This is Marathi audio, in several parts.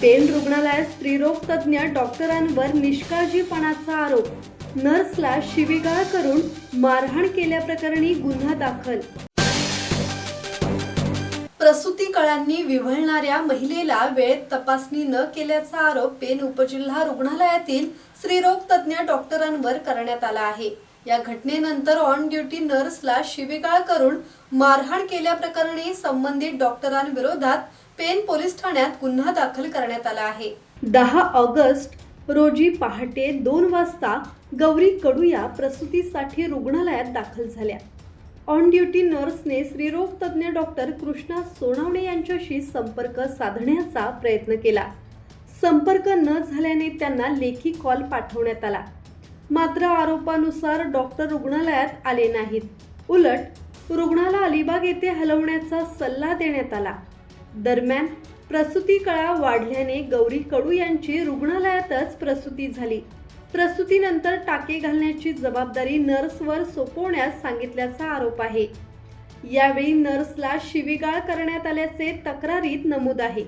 पेन रुग्णालयात स्त्रीरोग तज्ज्ञ डॉक्टरांवर निष्काळजीपणाचा आरोप. नर्सला शिवीगाळ करून मारहाण केल्याप्रकरणी गुन्हा दाखल. प्रसूती कळांनी विव्हळणाऱ्या महिलेला वेळेत तपासणी न केल्याचा आरोप पेन उपजिल्हा रुग्णालयातील स्त्रीरोग तज्ज्ञ डॉक्टरांवर करण्यात आला आहे. या घटनेनंतर ऑन ड्युटी नर्सला शिवीगाळ करून मारहाण केल्याप्रकरणी संबंधित डॉक्टरांविरोधात पेन पोलीस ठाण्यात गुन्हा दाखल करण्यात आला आहे. 10 ऑगस्ट रोजी पहाटे 2 वाजता गौरी कडू या प्रसूतीसाठी रुग्णालयात दाखल झाल्या. ऑन ड्युटी नर्सने स्त्रीरोग तज्ज्ञ डॉक्टर कृष्णा सोनावणे यांच्याशी संपर्क साधण्याचा प्रयत्न केला. संपर्क न झाल्याने त्यांना लेखी कॉल पाठवण्यात आला. मात्र आरोपानुसार डॉक्टर रुग्णालयात आले नाहीत. उलट रुग्णाला अलिबाग येथे हलवण्याचा सल्ला देण्यात आला. दरम्यान प्रसूती कळा वाढल्याने गौरी कडू यांची रुग्णालयातच प्रसूती झाली. प्रसूतीनंतर टाके घालण्याची जबाबदारी नर्सवर सोपवण्यास सांगितल्याचा आरोप आहे. यावेळी नर्सला शिवीगाळ करण्यात आल्याचे तक्रारीत नमूद आहे.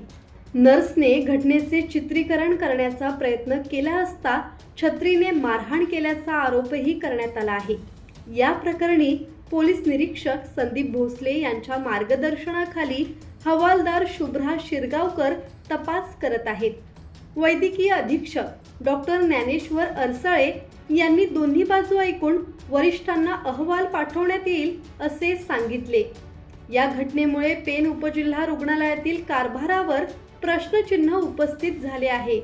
नर्सने घटनेचे चित्रीकरण करण्याचा प्रयत्न केला असता छत्रीने मारहाण केल्याचा आरोपही करण्यात आला आहे. या प्रकरणी पोलीस निरीक्षक संदीप भोसले यांच्या मार्गदर्शनाखाली हवालदार शुभ्रा शिरगावकर तपास करत आहेत. वैद्यकीय अधीक्षक डॉक्टर ज्ञानेश्वर अरसाळे यांनी दोन्ही बाजू ऐकून वरिष्ठांना अहवाल पाठवण्यात येईल असे सांगितले. या घटनेमुळे पेन उपजिल्हा रुग्णालयातील कारभारावर प्रश्नचिन्ह उपस्थित झाले आहे.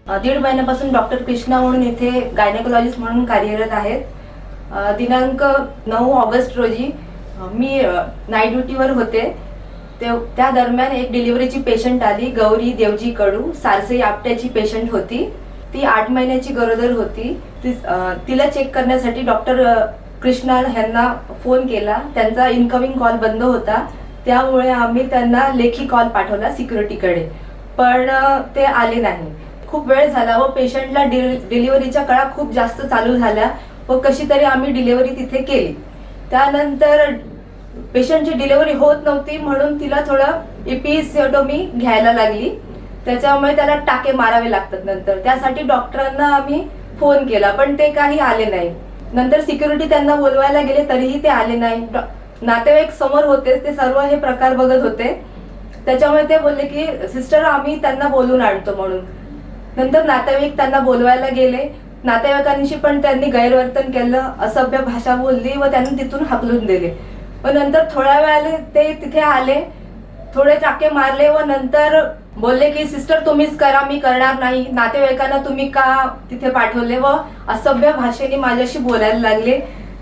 1.5 महिन्यापासून डॉक्टर कृष्णा म्हणून इथे गायनेकोलॉजिस्ट म्हणून कार्यरत आहेत. दिनांक 9 ऑगस्ट रोजी मी नाईट ड्युटीवर होते. त्या दरम्यान एक डिलिव्हरीची पेशंट आली. गौरी देवजी कडू सारसई आपट्याची पेशंट होती. ती 8 महिन्याची गरोदर होती. तिला चेक करण्यासाठी डॉक्टर कृष्णा यांना फोन केला. त्यांचा इनकमिंग कॉल बंद होता. त्यामुळे आम्ही त्यांना लेखी कॉल पाठवला सिक्युरिटीकडे, पण ते आले नाही. खूप वेळ झाला व पेशंटला डिलिव्हरीच्या कळा खूप जास्त चालू झाल्या व कशी तरी आम्ही डिलिव्हरी तिथे केली. त्यानंतर पेशंटची डिलिव्हरी होत नव्हती म्हणून तिला थोडं इपिसिओटोमी घ्यायला लागली. त्याच्यामुळे त्याला टाके मारावे लागतात. नंतर त्यासाठी डॉक्टरांना आम्ही फोन केला पण ते काही आले नाही. नंतर सिक्युरिटी त्यांना बोलवायला गेले तरीही ते आले नाही. नातेवाईक समोर होते, ते सर्व हे प्रकार बघत होते. त्याच्यामुळे ते बोलले की सिस्टर आम्ही त्यांना बोलून आणतो म्हणून. नंतर नातेवाईक त्यांना बोलवायला गेले. नातेवाईकांशी पण त्यांनी गैरवर्तन केलं, असभ्य भाषा बोलली व त्यांनी तिथून हाकलून दिले. व नंतर थोड्या वेळाने ते तिथे आले, थोडे टाके मारले व नंतर बोलले की सिस्टर तुम्हीच करा, मी करणार नाही. नातेवाईकांना तुम्ही का तिथे पाठवले व असभ्य भाषेने माझ्याशी बोलायला लागले.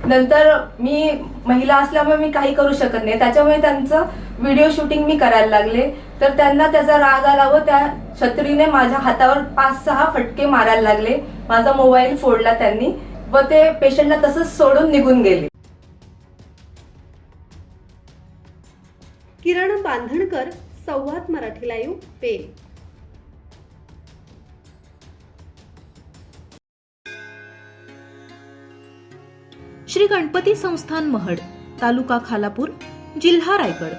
नंतर मी महिला असल्यामुळे मी काही करू शकत नाही, त्याच्यामुळे त्यांचं व्हिडिओ शूटिंग मी करायला लागले. तर त्यांना त्याचा राग आला व त्या छत्रीने माझ्या हातावर 5-6 फटके मारायला लागले. माझा मोबाईल फोडला त्यांनी व ते पेशंटला तसंच सोडून निघून गेले. किरण बांधणकर, संवाद मराठी लाईव्ह, पेन. श्री गणपती संस्थान महड, तालुका खालापूर, जिल्हा रायगड.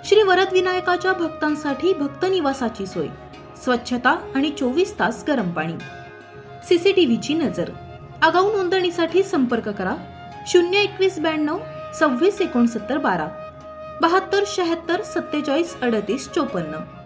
श्री वरद विनायकाच्या भक्तांसाठी भक्त निवासाची सोय, स्वच्छता आणि 24 तास गरम पाणी, सीसीटीव्हीची नजर. आगाऊ नोंदणीसाठी संपर्क करा 02192 26 69 12 72 76 47 38 54.